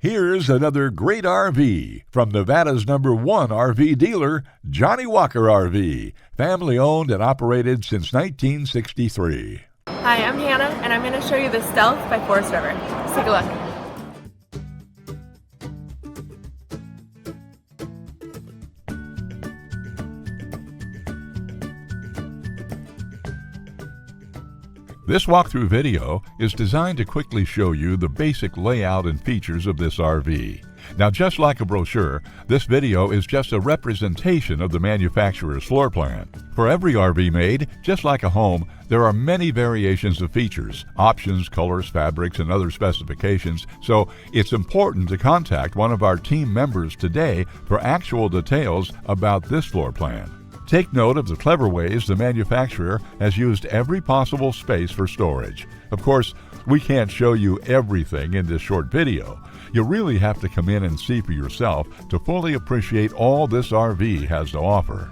Here's another great RV from Nevada's #1 RV dealer, Johnnie Walker RV, family owned and operated since 1963. Hi, I'm Hannah, and I'm going to show you the Stealth by Forest River. Let's take a look. This walkthrough video is designed to quickly show you the basic layout and features of this RV. Now, just like a brochure, this video is just a representation of the manufacturer's floor plan. For every RV made, just like a home, there are many variations of features, options, colors, fabrics, and other specifications, so it's important to contact one of our team members today for actual details about this floor plan. Take note of the clever ways the manufacturer has used every possible space for storage. Of course, we can't show you everything in this short video. You really have to come in and see for yourself to fully appreciate all this RV has to offer.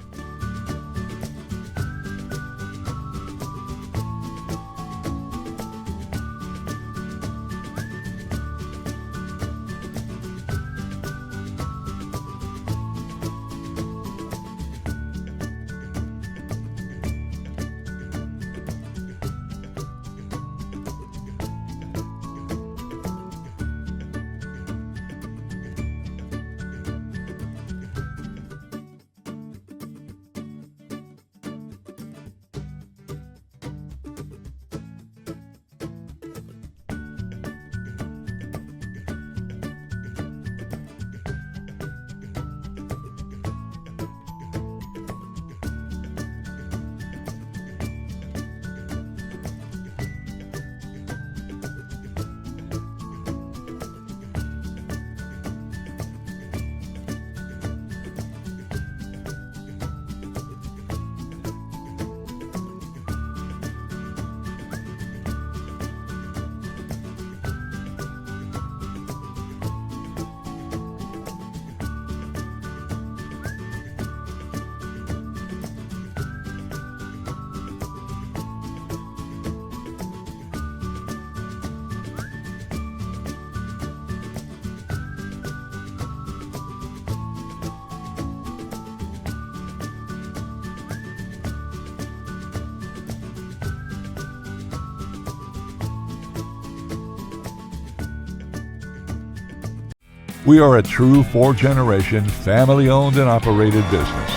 We are a true 4-generation, family-owned and operated business.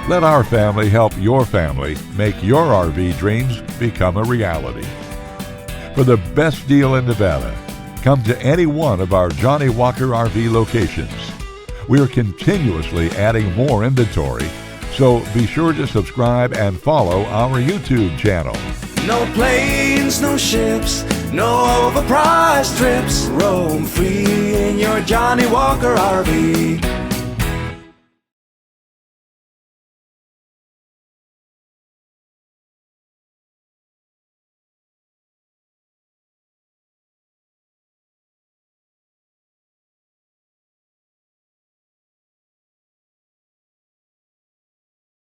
Let our family help your family make your RV dreams become a reality. For the best deal in Nevada, come to any one of our Johnnie Walker RV locations. We are continuously adding more inventory, so be sure to subscribe and follow our YouTube channel. No planes, no ships, no overpriced trips. Roam free in your Johnnie Walker RV.